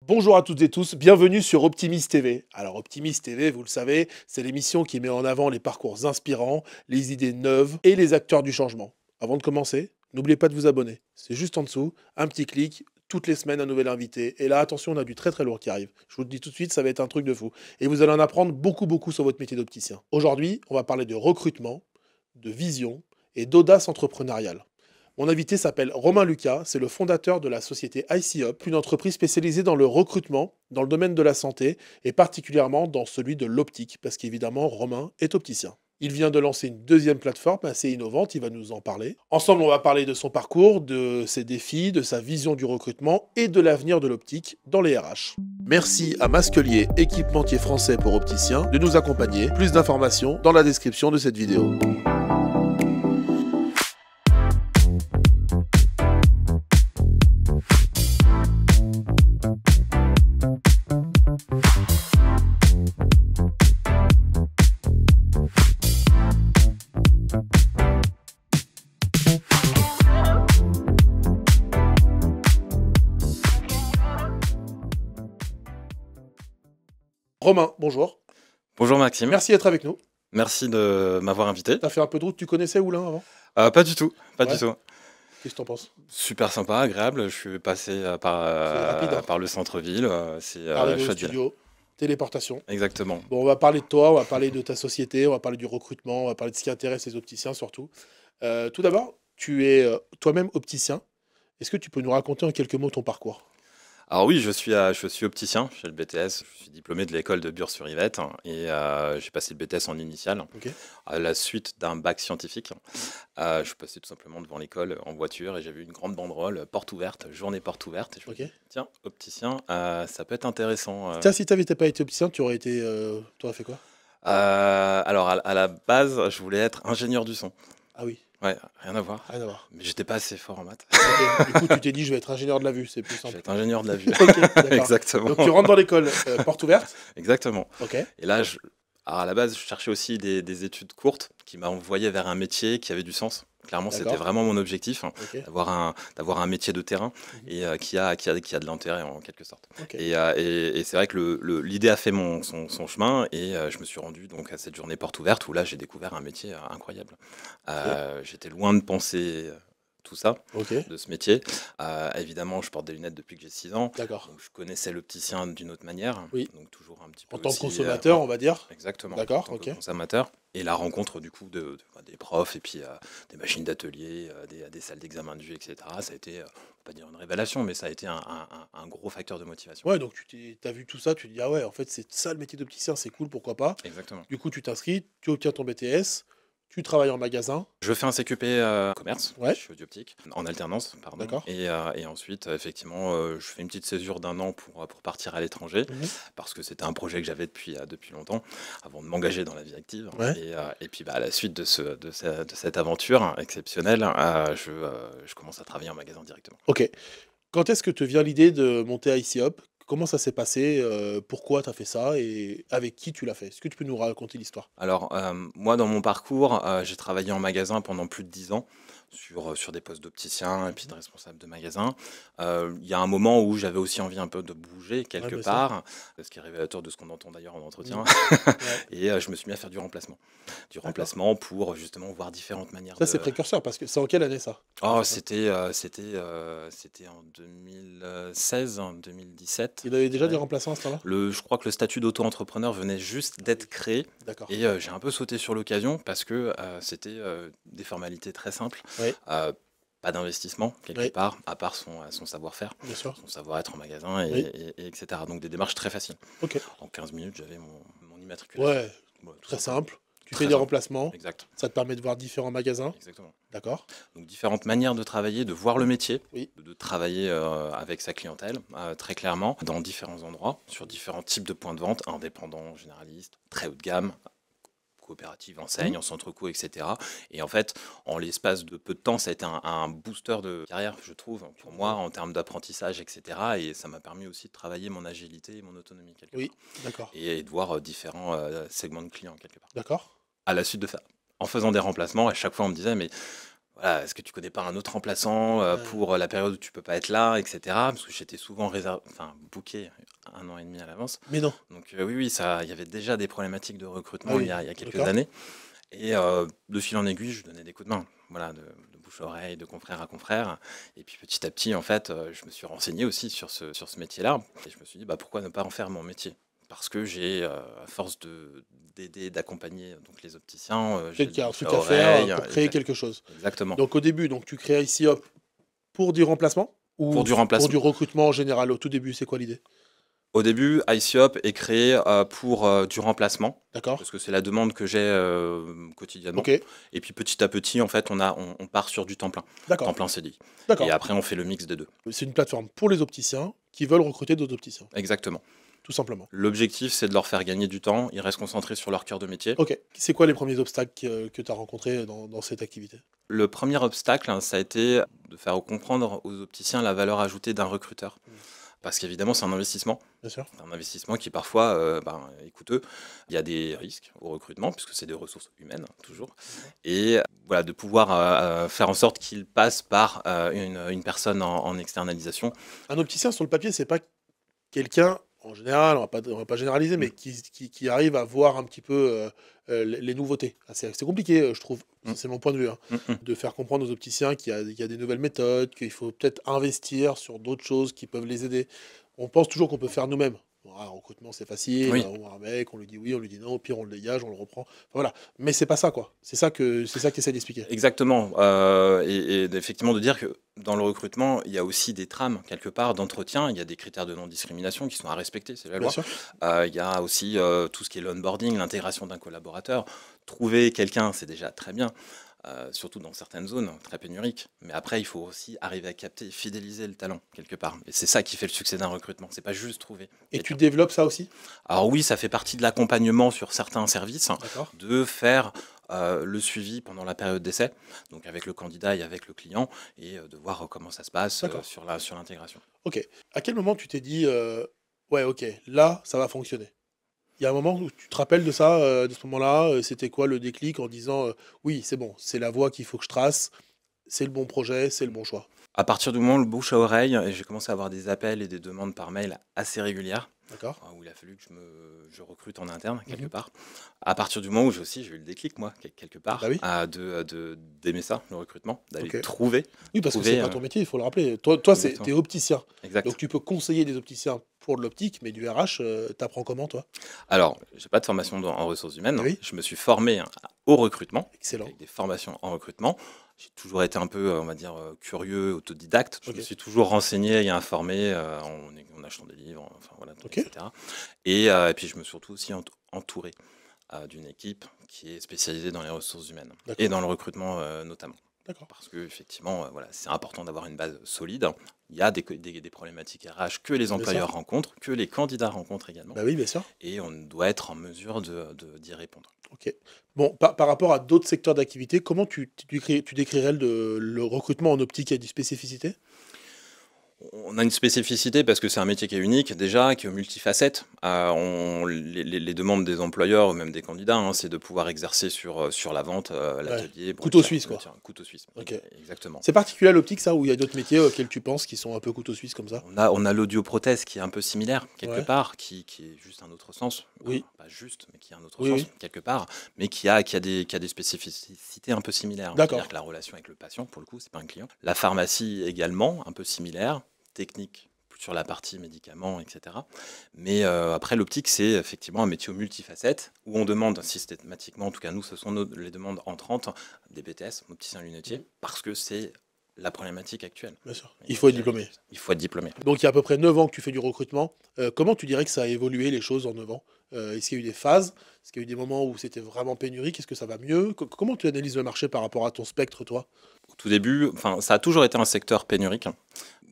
Bonjour à toutes et tous, bienvenue sur Optimis TV. Alors Optimis TV, vous le savez, c'est l'émission qui met en avant les parcours inspirants, les idées neuves et les acteurs du changement. Avant de commencer, n'oubliez pas de vous abonner. C'est juste en dessous, un petit clic, toutes les semaines un nouvel invité. Et là, attention, on a du très très lourd qui arrive. Je vous le dis tout de suite, ça va être un truc de fou. Et vous allez en apprendre beaucoup sur votre métier d'opticien. Aujourd'hui, on va parler de recrutement, de vision et d'audace entrepreneuriale. Mon invité s'appelle Romain Lucas, c'est le fondateur de la société ICOP, une entreprise spécialisée dans le recrutement, dans le domaine de la santé et particulièrement dans celui de l'optique, parce qu'évidemment Romain est opticien. Il vient de lancer une deuxième plateforme assez innovante, il va nous en parler. Ensemble, on va parler de son parcours, de ses défis, de sa vision du recrutement et de l'avenir de l'optique dans les RH. Merci à Masquelier, équipementier français pour opticiens, de nous accompagner. Plus d'informations dans la description de cette vidéo. Romain, bonjour. Bonjour Maxime, Merci d'être avec nous. merci de m'avoir invité. T'as fait un peu de route, tu connaissais Oulin avant? Pas du tout, pas Ouais. du tout. Qu'est-ce que t'en penses? Super sympa, agréable. Je suis passé C'est rapide, hein. par le centre-ville. C'est Arrivé au chouette ville. studio, téléportation. Exactement. Bon, on va parler de toi, on va parler de ta société, on va parler du recrutement, on va parler de ce qui intéresse les opticiens surtout. Tout d'abord, tu es toi-même opticien. Est-ce que tu peux nous raconter en quelques mots ton parcours? Alors oui, je suis opticien, j'ai le BTS. Je suis diplômé de l'école de Bure-sur-Yvette et j'ai passé le BTS en initial. Ok. À la suite d'un bac scientifique, je suis passé tout simplement devant l'école en voiture et j'ai vu une grande banderole, porte ouverte, journée porte ouverte. Et je me Ok. dis, tiens, opticien, ça peut être intéressant. Tiens, si t'avais pas été opticien, tu aurais été, t'aurais fait quoi? Alors, à la base, je voulais être ingénieur du son. Ah oui, Ouais, rien à voir. rien à voir. Mais j'étais pas assez fort en maths. Ok. Du coup, tu t'es dit, je vais être ingénieur de la vue, c'est plus Je vais simple. être ingénieur de la vue. Ok, d'accord. Exactement. Donc tu rentres dans l'école, porte ouverte. Exactement. Ok. Et là, alors, à la base, je cherchais aussi des études courtes qui m'envoyaient vers un métier qui avait du sens. Clairement, c'était D'accord. vraiment mon objectif, Ok. d'avoir un métier de terrain Mhm. et qui a de l'intérêt en quelque sorte. Ok. Et c'est vrai que l'idée a fait son chemin et je me suis rendu donc à cette journée porte ouverte où là, j'ai découvert un métier incroyable. J'étais loin de penser tout ça, Ok. de ce métier. Évidemment, je porte des lunettes depuis que j'ai 6 ans. D'accord. Donc, je connaissais l'opticien d'une autre manière. Oui. Donc, toujours un petit peu En tant que aussi, consommateur, on va dire. exactement. D'accord, En tant que ok. consommateur. Et la rencontre, du coup, des profs et puis des machines d'atelier, des salles d'examen de vue, etc. Ça a été, on va pas dire une révélation, mais ça a été un gros facteur de motivation. Ouais, donc t'as vu tout ça, tu te dis, ah ouais, en fait, c'est ça le métier d'opticien, c'est cool, pourquoi pas. Exactement. Du coup, tu t'inscris, tu obtiens ton BTS, tu travailles en magasin. Je fais un CQP commerce, Ouais. je suis audioptique, en alternance, pardon. D'accord. Et ensuite, effectivement, je fais une petite césure d'1 an pour partir à l'étranger, Mhm. parce que c'était un projet que j'avais depuis longtemps, avant de m'engager dans la vie active. Ouais. Et puis, à la suite de cette aventure exceptionnelle, je commence à travailler en magasin directement. Ok. Quand est-ce que te vient l'idée de monter ICOP? Comment ça s'est passé? Pourquoi tu as fait ça? Et avec qui tu l'as fait? Est-ce que tu peux nous raconter l'histoire? Alors, moi, dans mon parcours, j'ai travaillé en magasin pendant plus de 10 ans sur des postes d'opticien et puis de responsable de magasin. Il y a un moment où j'avais aussi envie un peu de bouger quelque bien sûr. part, ce qui est révélateur de ce qu'on entend d'ailleurs en entretien. Ouais. Et je me suis mis à faire du remplacement. Du remplacement pour justement voir différentes manières Ça, c'est de... précurseur, parce que c'est en quelle année ça? Oh, c'était en 2016, en 2017. Il avait déjà Ouais. des remplaçants à ce temps-là? Je crois que le statut d'auto-entrepreneur venait juste d'être créé. D'accord. Et j'ai un peu sauté sur l'occasion parce que c'était des formalités très simples. Ouais. Pas d'investissement quelque Ouais. part, à part son savoir-faire, Bien sûr. son savoir-être en magasin, Oui. etc. Donc des démarches très faciles. Ok. En 15 minutes, j'avais mon immatriculation. Ouais, Ouais, tout très simplement. simple. Tu Très fais des simple. remplacements, Exact, ça te permet de voir différents magasins. exactement. D'accord. Donc différentes manières de travailler, de voir le métier, Oui. de travailler avec sa clientèle, très clairement, dans différents endroits, sur différents types de points de vente, indépendants, généralistes, très haut de gamme, coopératives, enseignes, en centre-co, etc. Et en fait, en l'espace de peu de temps, ça a été un booster de carrière, je trouve, pour moi, en termes d'apprentissage, etc. Et ça m'a permis aussi de travailler mon agilité et mon autonomie, quelque Oui, part. d'accord. Et de voir différents segments de clients, quelque part. D'accord. À la suite de ça, en faisant des remplacements, à chaque fois, on me disait, mais voilà, est-ce que tu connais pas un autre remplaçant pour la période où tu peux pas être là, etc. Parce que j'étais souvent booké 1 an et demi à l'avance. Mais non. Donc oui, oui, il y avait déjà des problématiques de recrutement Ah oui, il y a quelques d'accord. années. Et de fil en aiguille, je donnais des coups de main, voilà, de bouche à oreille, de confrère à confrère. Et puis petit à petit, en fait, je me suis renseigné aussi sur ce métier-là. Et je me suis dit, bah, pourquoi ne pas en faire mon métier? Parce que à force d'aider, d'accompagner donc les opticiens, j'ai Peut-être le qu'il y a un bouche truc à à faire oreille. pour créer quelque chose. Exactement. Donc au début, donc tu crées ici hop pour du remplacement Pour ou du pour du remplacement. recrutement en général? Au tout début, c'est quoi l'idée? Au début, ICOP est créé pour du remplacement, D'accord. parce que c'est la demande que j'ai quotidiennement. Ok. Et puis petit à petit, en fait, on part sur du temps D'accord. plein CDI. Et D'accord. après, on fait le mix des deux. C'est une plateforme pour les opticiens qui veulent recruter d'autres opticiens, Exactement. tout simplement. L'objectif, c'est de leur faire gagner du temps. Ils restent concentrés sur leur cœur de métier. Ok. C'est quoi les premiers obstacles que tu as rencontrés dans cette activité? Le premier obstacle, hein, ça a été de faire comprendre aux opticiens la valeur ajoutée d'un recruteur. Mm. Parce qu'évidemment, c'est un investissement. Bien sûr. Un investissement qui parfois est coûteux. Il y a des risques au recrutement, puisque c'est des ressources humaines, toujours. Et voilà, de pouvoir faire en sorte qu'ils passent par une personne en externalisation. Un opticien sur le papier, c'est pas quelqu'un, en général, on va pas généraliser, mais Mm. qui arrive à voir un petit peu les nouveautés. Ah, c'est compliqué, je trouve, Mm. c'est mon point de vue, hein, Mm, mm. de faire comprendre aux opticiens qu'il y a des nouvelles méthodes, qu'il faut peut-être investir sur d'autres choses qui peuvent les aider. On pense toujours qu'on peut faire nous-mêmes. Bon, ah, recrutement, c'est facile, Oui. on voit un mec, on lui dit oui, on lui dit non, au pire, on le dégage, on le reprend. Enfin, voilà. Mais c'est pas ça, quoi. C'est ça qu'essaie d'expliquer. Exactement. Et effectivement, de dire que dans le recrutement, il y a aussi des trames, quelque part, d'entretien. Il y a des critères de non-discrimination qui sont à respecter, c'est la Bien loi. sûr. Il y a aussi tout ce qui est l'onboarding, l'intégration d'un collaborateur. Trouver quelqu'un, c'est déjà très bien, surtout dans certaines zones très pénuriques. Mais après, il faut aussi arriver à capter et fidéliser le talent, quelque part. Et c'est ça qui fait le succès d'un recrutement. C'est pas juste trouver Et tu quelqu'un. développes ça aussi? Alors oui, ça fait partie de l'accompagnement sur certains services, D'accord. de faire le suivi pendant la période d'essai, donc avec le candidat et avec le client, et de voir comment ça se passe D'accord. sur l'intégration. Ok. À quel moment tu t'es dit, ouais, ok, là, ça va fonctionner? Il y a un moment où tu te rappelles de ça, de ce moment-là, c'était quoi le déclic en disant, oui, c'est bon, c'est la voie qu'il faut que je trace, c'est le bon projet, c'est le bon choix. À partir du moment où le bouche à oreille, et j'ai commencé à avoir des appels et des demandes par mail assez régulières, D'accord. où il a fallu que je recrute en interne, quelque Mhm. part. À partir du moment où j'ai eu le déclic, moi, quelque Bah part, oui. d'aimer ça, le recrutement, d'aller Ok. trouver. Oui, parce que c'est Trouver, pas ton métier, il faut le rappeler. Toi, exactement. t'es opticien. Exact. Donc tu peux conseiller des opticiens pour de l'optique, mais du RH, t'apprends comment, toi? Alors, j'ai pas de formation en ressources humaines. Ah oui. Je me suis formé au recrutement, Excellent. avec des formations en recrutement. J'ai toujours été un peu, on va dire, curieux, autodidacte. Je Ok. me suis toujours renseigné et informé en achetant des livres, enfin voilà, Ok. etc. Et puis, je me suis surtout aussi entouré d'une équipe qui est spécialisée dans les ressources humaines et D'accord. dans le recrutement notamment. D'accord. Parce que effectivement, voilà, c'est important d'avoir une base solide. Il y a des problématiques RH que les Bien sûr. employeurs rencontrent, que les candidats rencontrent également, Bah oui, bien sûr. et on doit être en mesure d'y répondre. Ok. Bon, par rapport à d'autres secteurs d'activité, comment tu décrirais le recrutement en optique? Il y a des spécificités? On a une spécificité parce que c'est un métier qui est unique déjà, qui est multifacette. Les demandes des employeurs ou même des candidats, hein, c'est de pouvoir exercer sur la vente, l'atelier. Couteau broderie, suisse, quoi. Couteau suisse, Ok. exactement. C'est particulier à l'optique, ça, ou il y a d'autres métiers auxquels tu penses qui sont un peu couteau suisse comme ça? On a l'audioprothèse qui est un peu similaire, quelque Ouais. part, qui est juste un autre sens. Oui. Enfin, pas juste, mais qui a un autre Oui, sens, oui. quelque part, mais qui a des spécificités un peu similaires. D'accord. C'est-à-dire que la relation avec le patient, pour le coup, c'est pas un client. La pharmacie également, un peu similaire, technique sur la partie médicaments, etc. Mais après, l'optique, c'est effectivement un métier aux multifacettes, où on demande systématiquement, en tout cas nous, ce sont les demandes entrantes, des BTS, opticiens lunetiers, parce que c'est la problématique actuelle. Bien sûr. Il faut être diplômé. Il faut être diplômé. Donc il y a à peu près 9 ans que tu fais du recrutement. Comment tu dirais que ça a évolué les choses en 9 ans? Est-ce qu'il y a eu des phases? Est-ce qu'il y a eu des moments où c'était vraiment pénurique? Est-ce que ça va mieux? Comment tu analyses le marché par rapport à ton spectre, toi? Au tout début, enfin, ça a toujours été un secteur pénurique,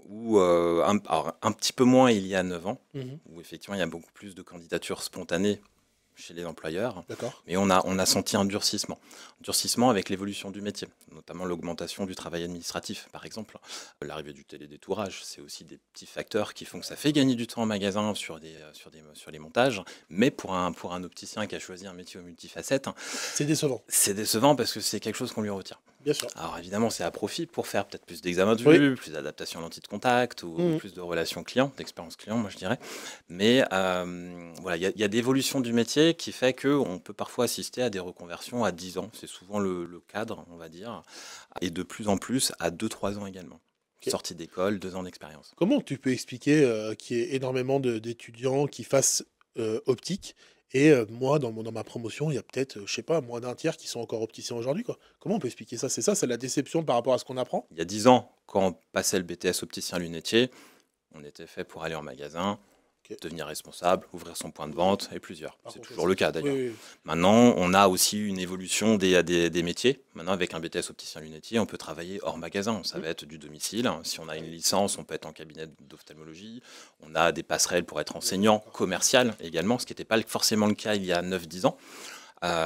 où alors, un petit peu moins il y a 9 ans, Mhm. où effectivement il y a beaucoup plus de candidatures spontanées chez les employeurs. D'accord. Mais on a senti un durcissement. Durcissement avec l'évolution du métier, notamment l'augmentation du travail administratif, par exemple. L'arrivée du télédétourage, c'est aussi des petits facteurs qui font que ça fait gagner du temps en magasin sur les montages. Mais pour un opticien qui a choisi un métier aux multifacettes, C'est décevant. c'est décevant parce que c'est quelque chose qu'on lui retire. Bien sûr. Alors évidemment, c'est à profit pour faire peut-être plus d'examens de Oui. vue, plus d'adaptation à lentilles de contact ou plus de relations clients, d'expérience client, moi je dirais. Mais voilà, il y a d'évolution du métier qui fait qu'on peut parfois assister à des reconversions à 10 ans. C'est souvent le cadre, on va dire. Et de plus en plus à 2-3 ans également. Ok. Sortie d'école, 2 ans d'expérience. Comment tu peux expliquer qu'il y ait énormément d'étudiants qui fassent optique et moi, dans ma promotion, il y a peut-être, je sais pas, moins d'un tiers qui sont encore opticiens aujourd'hui, quoi. Comment on peut expliquer ça? C'est ça, c'est la déception par rapport à ce qu'on apprend? Il y a 10 ans, quand on passait le BTS opticien lunetier, on était fait pour aller en magasin, Ok. devenir responsable, ouvrir son point de vente et plusieurs. Par C'est contre, toujours le cas oui, d'ailleurs. oui, oui. Maintenant, on a aussi une évolution des métiers. Maintenant, avec un BTS opticien lunetier, on peut travailler hors magasin. Ça va être du domicile. Si on a une licence, on peut être en cabinet d'ophtalmologie. On a des passerelles pour être enseignant, commercial également, ce qui n'était pas forcément le cas il y a 9-10 ans.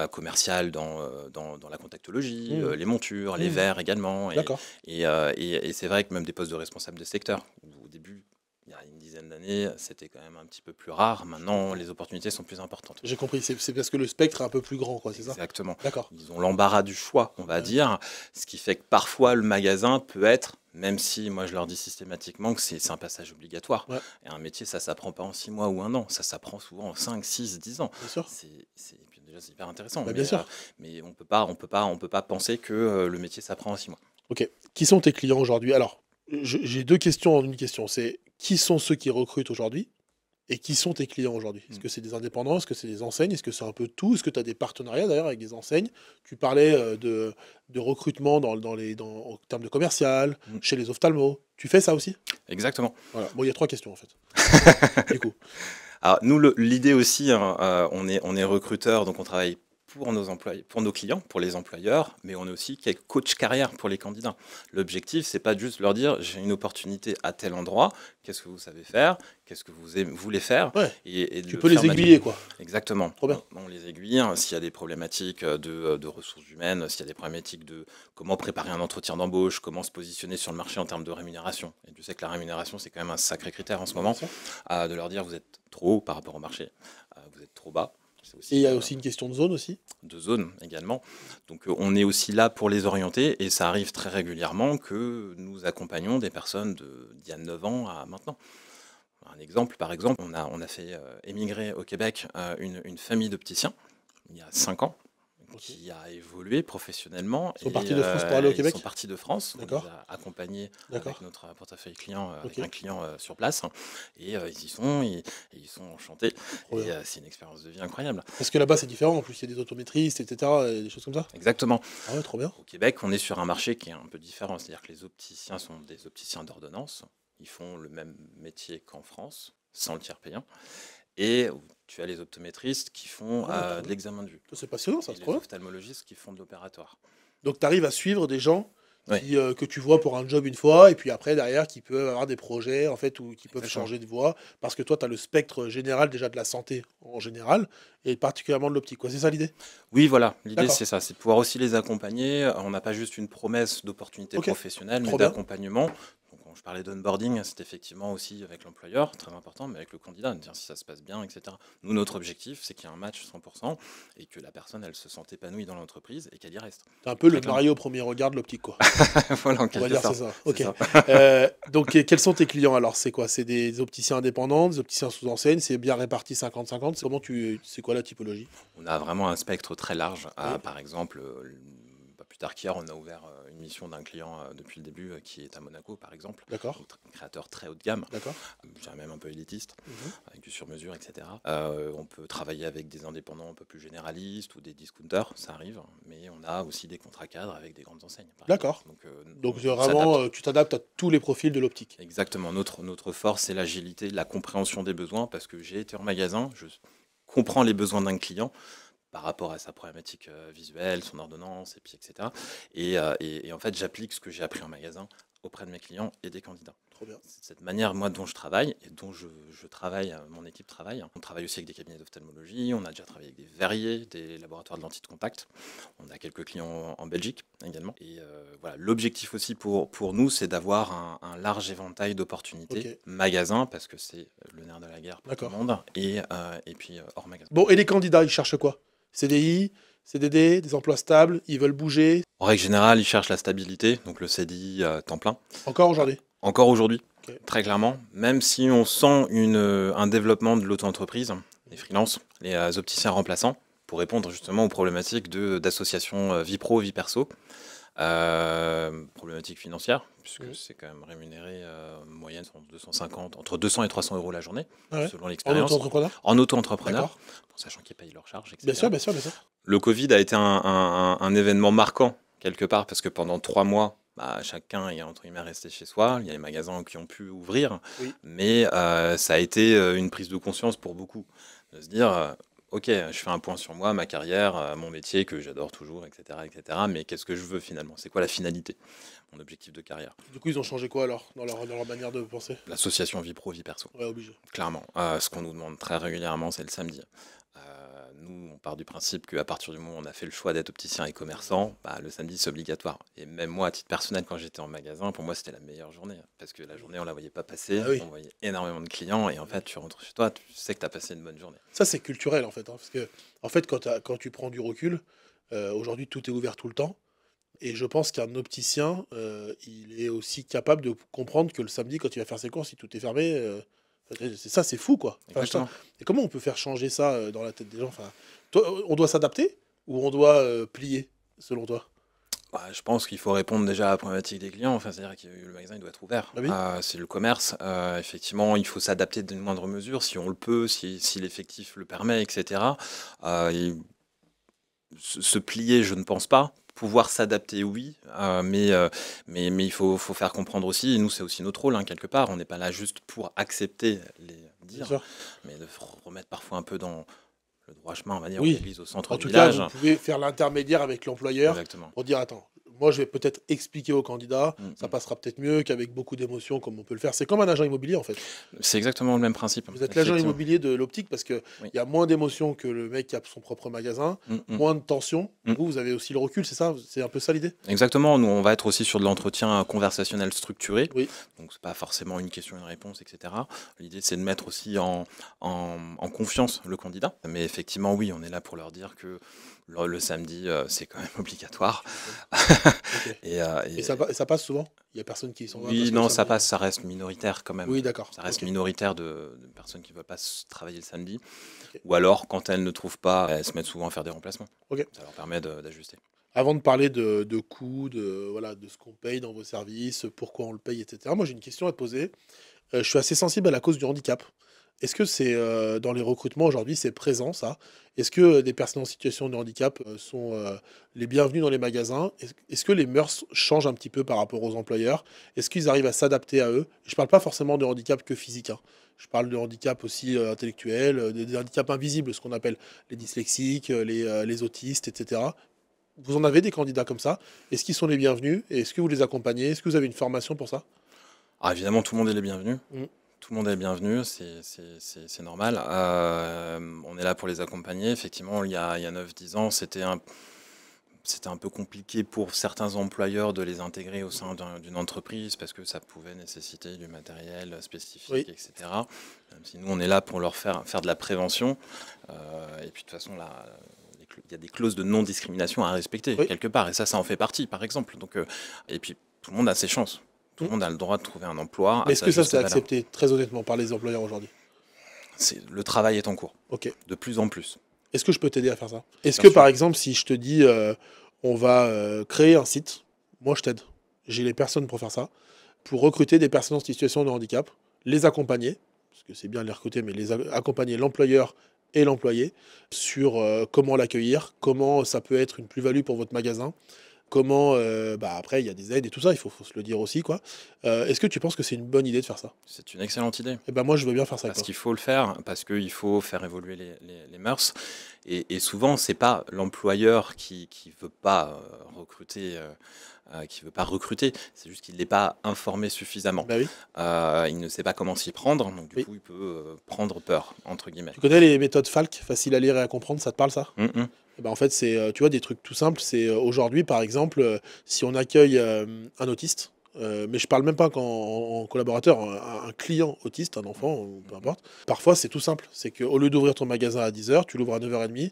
Commercial dans la contactologie, les montures, les verres également. D'accord. Et c'est vrai que même des postes de responsable de secteur, où au début, il y a une dizaine d'années, c'était quand même un petit peu plus rare. Maintenant, les opportunités sont plus importantes. J'ai compris. C'est parce que le spectre est un peu plus grand, quoi, c'est ça? Exactement. D'accord. Ils ont l'embarras du choix, on va dire, ce qui fait que parfois le magasin peut être, même si moi je leur dis systématiquement que c'est un passage obligatoire. Ouais. Et un métier, ça s'apprend pas en 6 mois ou un an, ça s'apprend souvent en 5, 6, 10 ans. Bien sûr. Puis déjà, c'est hyper intéressant. Bah, bien sûr. Mais on peut pas penser que le métier s'apprend en 6 mois. Ok. Qui sont tes clients aujourd'hui? Alors, j'ai deux questions en une question. C'est qui sont ceux qui recrutent aujourd'hui et qui sont tes clients aujourd'hui? Est-ce que c'est des indépendants? Est-ce que c'est des enseignes? Est-ce que c'est un peu tout? Est-ce que tu as des partenariats d'ailleurs avec des enseignes? Tu parlais de recrutement en termes de commercial, chez les ophtalmos. Tu fais ça aussi? Exactement. Voilà. Bon, il y a trois questions en fait. Du coup. Alors nous, l'idée aussi, hein, on est recruteur, donc on travaille pour nos employés, pour nos clients, pour les employeurs, mais on est aussi quelques coach carrière pour les candidats. L'objectif, c'est pas juste leur dire j'ai une opportunité à tel endroit, qu'est-ce que vous savez faire, qu'est-ce que vous voulez faire, Ouais. et de Tu le peux les faire aiguiller, quoi. Exactement. Trop bien. On les aiguille, hein, s'il y a des problématiques de ressources humaines, s'il y a des problématiques de comment préparer un entretien d'embauche, comment se positionner sur le marché en termes de rémunération. Et tu sais que la rémunération, c'est quand même un sacré critère en ce moment, Bien sûr. de leur dire vous êtes trop haut par rapport au marché, vous êtes trop bas. C'est Et il y a aussi aussi une question de zone aussi. de zone également. Donc on est aussi là pour les orienter et ça arrive très régulièrement que nous accompagnons des personnes d'il y a 9 ans à maintenant. Un exemple, par exemple, on a fait émigrer au Québec une famille d'opticiens il y a 5 ans qui a évolué professionnellement. Ils sont partis de France pour aller au Québec? Ils sont partis de France. On les D'accord. a accompagnés D'accord. avec notre portefeuille client, Ok. avec un client sur place. Et ils y sont, et ils sont enchantés. Trop Et bien. c'est une expérience de vie incroyable. Parce que là-bas, c'est différent. En plus, il y a des optométristes, etc. Et des choses comme ça. Exactement. Ah ouais, trop bien. Au Québec, on est sur un marché qui est un peu différent. C'est-à-dire que les opticiens sont des opticiens d'ordonnance. Ils font le même métier qu'en France, sans le tiers payant. Et tu as les optométristes qui font Ah, trop de bien. l'examen de vue. C'est passionnant, ça, Et c'est les trop bien. ophtalmologistes qui font de l'opératoire. Donc, tu arrives à suivre des gens Ouais. que tu vois pour un job une fois, et puis après, derrière, qui peuvent avoir des projets, en fait, ou qui peuvent Exactement. changer de voie, parce que toi, tu as le spectre général déjà de la santé en général, et particulièrement de l'optique, quoi. C'est ça l'idée? Oui, voilà. L'idée, D'accord. c'est ça. C'est de pouvoir aussi les accompagner. On n'a pas juste une promesse d'opportunité Ok. professionnelle, mais Trop bien. d'accompagnement. Donc, quand je parlais d'onboarding, c'est effectivement aussi avec l'employeur, très important, mais avec le candidat, de dire si ça se passe bien, etc. Nous, notre objectif, c'est qu'il y ait un match 100% et que la personne, elle se sente épanouie dans l'entreprise et qu'elle y reste. C'est un peu le Très clairement. Mario au premier regard de l'optique, quoi. Voilà, en On va quelque dire sorte. c'est ça. C'est Ok. ça. Donc, quels sont tes clients alors? C'est quoi? C'est des opticiens indépendants, des opticiens sous enseigne? C'est bien réparti 50-50? C'est quoi la typologie? On a vraiment un spectre très large. Oui. Par exemple, pas plus tard qu'hier, on a ouvert une mission d'un client depuis le début qui est à Monaco, par exemple. D'accord. Donc, un créateur très haut de gamme, D'accord. je dirais même un peu élitiste, Mhm. avec du sur-mesure, etc. On peut travailler avec des indépendants un peu plus généralistes ou des discounters, ça arrive, mais on a aussi des contrats cadres avec des grandes enseignes. par D'accord. exemple. Donc, on c'est s'adapte. vraiment, tu t'adaptes à tous les profils de l'optique. Exactement. Notre force, c'est l'agilité, la compréhension des besoins, parce que j'ai été en magasin, je comprends les besoins d'un client par rapport à sa problématique visuelle, son ordonnance, et puis etc. Et en fait, j'applique ce que j'ai appris en magasin auprès de mes clients et des candidats. Trop bien. C'est de cette manière, moi, dont je travaille et dont je travaille, mon équipe travaille. On travaille aussi avec des cabinets d'ophtalmologie, on a déjà travaillé avec des verriers, des laboratoires de lentilles de contact. On a quelques clients en Belgique également. Et voilà, l'objectif aussi pour nous, c'est d'avoir un large éventail d'opportunités. Ok. Magasin, parce que c'est le nerf de la guerre pour tout le D'accord. monde, et puis hors magasin. Bon, et les candidats, ils cherchent quoi? CDI, CDD, des emplois stables, ils veulent bouger. En règle générale, ils cherchent la stabilité, donc le CDI temps plein. Encore aujourd'hui? Encore aujourd'hui, Ok. très clairement, même si on sent un développement de l'auto-entreprise, les freelances, les opticiens remplaçants, pour répondre justement aux problématiques d'association vie pro, vie perso. Problématique financière, puisque c'est quand même rémunéré en moyenne entre 200 et 300 euros la journée, Ah ouais. selon En l'expérience. auto-entrepreneur? En auto-entrepreneur, D'accord. sachant qu'ils payent leurs charges, etc. Bien sûr, bien sûr, bien sûr. Le Covid a été un événement marquant, quelque part, parce que pendant 3 mois, bah, chacun est entre guillemets resté chez soi. Il y a les magasins qui ont pu ouvrir, Oui. mais ça a été une prise de conscience pour beaucoup. De se dire, ok, je fais un point sur moi, ma carrière, mon métier que j'adore toujours, etc., etc. Mais qu'est-ce que je veux finalement? C'est quoi la finalité? Mon objectif de carrière? Du coup, ils ont changé quoi alors dans leur manière de penser? L'association vie pro, vie perso. Ouais, obligé. Clairement. Ce qu'on nous demande très régulièrement, c'est le samedi. Nous, on part du principe qu'à partir du moment où on a fait le choix d'être opticien et commerçant, bah, le samedi, c'est obligatoire. Et même moi, à titre personnel, quand j'étais en magasin, pour moi, c'était la meilleure journée. Parce que la journée, on la voyait pas passer, Ah oui. on voyait énormément de clients, et en fait, tu rentres chez toi, tu sais que tu as passé une bonne journée. Ça, c'est culturel en fait, hein, parce que en fait, quand tu prends du recul, aujourd'hui, tout est ouvert tout le temps. Et je pense qu'un opticien, il est aussi capable de comprendre que le samedi, quand il va faire ses courses, si tout est fermé, c'est ça, c'est fou quoi. Enfin, Exactement. et comment on peut faire changer ça dans la tête des gens? Enfin, on doit s'adapter ou on doit plier, selon toi? Bah, je pense qu'il faut répondre déjà à la problématique des clients. Enfin, c'est-à-dire que le magasin il doit être ouvert. Ah oui. C'est le commerce. Effectivement, il faut s'adapter d'une moindre mesure si on le peut, si l'effectif le permet, etc. Se plier, je ne pense pas. Pouvoir s'adapter, oui, mais il faut faire comprendre aussi, et nous c'est aussi notre rôle, hein, quelque part, on n'est pas là juste pour accepter les Bien dires, sûr. mais de remettre parfois un peu dans le droit chemin, on va dire, ou Oui. l'église au centre En du tout cas, village. vous pouvez faire l'intermédiaire avec l'employeur Exactement. pour dire, attends, moi je vais peut-être expliquer au candidat, ça Mm. passera peut-être mieux qu'avec beaucoup d'émotions comme on peut le faire. C'est comme un agent immobilier en fait. C'est exactement le même principe. Vous êtes l'agent Effectivement. immobilier de l'optique parce qu'il Oui. y a moins d'émotions que le mec qui a son propre magasin, moins de tension. Mm. Vous avez aussi le recul, c'est ça? C'est un peu ça l'idée? Exactement, nous on va être aussi sur de l'entretien conversationnel structuré, Oui. donc c'est pas forcément une question, une réponse, etc. L'idée c'est de mettre aussi en confiance le candidat, mais effectivement oui, on est là pour leur dire que le samedi c'est quand même obligatoire. Ok. Et Ça passe souvent? Il y a personne qui s'en va parce oui, que non, le ça samedi- passe, ça reste minoritaire quand même. Oui, d'accord. Ça reste Ok. minoritaire de personnes qui ne veulent pas travailler le samedi, Ok. ou alors quand elles ne trouvent pas, elles se mettent souvent à faire des remplacements. Ok. Ça leur permet d'ajuster. Avant de parler de coûts, voilà, de ce qu'on paye dans vos services, pourquoi on le paye, etc. Moi, j'ai une question à te poser. Je suis assez sensible à la cause du handicap. Est-ce que c'est dans les recrutements aujourd'hui, c'est présent ça? Est-ce que des personnes en situation de handicap sont les bienvenus dans les magasins? Est-ce que les mœurs changent un petit peu par rapport aux employeurs? Est-ce qu'ils arrivent à s'adapter à eux? Je ne parle pas forcément de handicap que physique, hein. Je parle de handicap aussi intellectuel, des handicaps invisibles, ce qu'on appelle les dyslexiques, les autistes, etc. Vous en avez des candidats comme ça? Est-ce qu'ils sont les bienvenus? Et est-ce que vous les accompagnez? Est-ce que vous avez une formation pour ça? Ah, évidemment, tout le monde est les bienvenus. Mm. Tout le monde est bienvenu, c'est normal. On est là pour les accompagner. Effectivement, il y a 9-10 ans, c'était un peu compliqué pour certains employeurs de les intégrer au sein d'une entreprise parce que ça pouvait nécessiter du matériel spécifique, Oui. etc. Même si nous, on est là pour leur faire de la prévention. Et puis de toute façon, là, il y a des clauses de non-discrimination à respecter, Oui. quelque part. Et ça en fait partie, par exemple. Donc, et puis, tout le monde a ses chances. Tout le Mm. monde a le droit de trouver un emploi. Mais est-ce que ça, juste c'est valeur. accepté, très honnêtement, par les employeurs aujourd'hui? Le travail est en cours, Ok. de plus en plus. Est-ce que je peux t'aider à faire ça? Est-ce Bien que, par sûr. exemple, si je te dis, on va créer un site, moi je t'aide. J'ai les personnes pour faire ça, pour recruter des personnes en situation de handicap, les accompagner, parce que c'est bien de les recruter, mais accompagner l'employeur et l'employé sur comment l'accueillir, comment ça peut être une plus-value pour votre magasin, comment, après, il y a des aides et tout ça, il faut se le dire aussi, quoi. Est-ce que tu penses que c'est une bonne idée de faire ça? C'est une excellente idée. Eh ben moi, je veux bien faire ça avec Parce toi. qu'il faut le faire, parce qu'il faut faire évoluer les mœurs. Et souvent, c'est pas l'employeur qui veut pas recruter, c'est juste qu'il n'est pas informé suffisamment. Bah oui. Il ne sait pas comment s'y prendre, donc du Oui. coup, il peut prendre peur, entre guillemets. Tu connais les méthodes Falk, faciles à lire et à comprendre, ça te parle ça? Mm. Eh ben, en fait, c'est, tu vois, des trucs tout simples. C'est aujourd'hui, par exemple, si on accueille un autiste, mais je parle même pas en collaborateur, un client autiste, un enfant, ou peu importe. Parfois, c'est tout simple. C'est qu'au lieu d'ouvrir ton magasin à 10 h, tu l'ouvres à 9 h 30.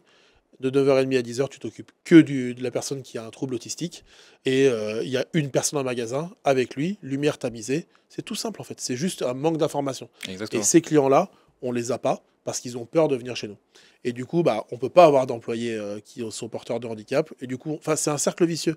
De 9h30 à 10h, tu t'occupes que de la personne qui a un trouble autistique. Et il y a une personne en magasin avec lui, lumière tamisée. C'est tout simple en fait. C'est juste un manque d'information. Et Exactement. ces clients-là, on les a pas parce qu'ils ont peur de venir chez nous. Et du coup, bah, on peut pas avoir d'employés qui sont porteurs de handicap. Et du coup, enfin, c'est un cercle vicieux.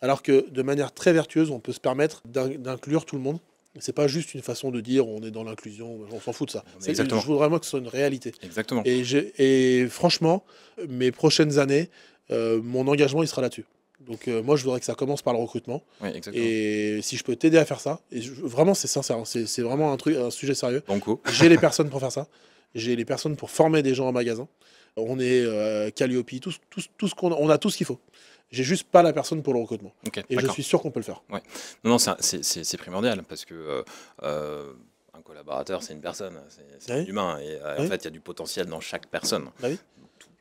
Alors que de manière très vertueuse, on peut se permettre d'inclure tout le monde. C'est pas juste une façon de dire on est dans l'inclusion, on s'en fout de ça. Exactement. Je voudrais vraiment que ce soit une réalité. Exactement. Et franchement, mes prochaines années, mon engagement, il sera là-dessus. Donc moi, je voudrais que ça commence par le recrutement. Oui, exactement. Et si je peux t'aider à faire ça, vraiment, c'est sincère, hein, c'est vraiment un sujet sérieux. Banco. J'ai les personnes pour faire ça. J'ai les personnes pour former des gens en magasin. On est Calliope, tout ce on a tout ce qu'il faut. J'ai juste pas la personne pour le recrutement. Ok, Et je d'accord. suis sûr qu'on peut le faire. Ouais. Non, c'est primordial parce que un collaborateur, c'est une personne, c'est Oui. un humain. Et en Oui. fait, il y a du potentiel dans chaque personne. Bah oui,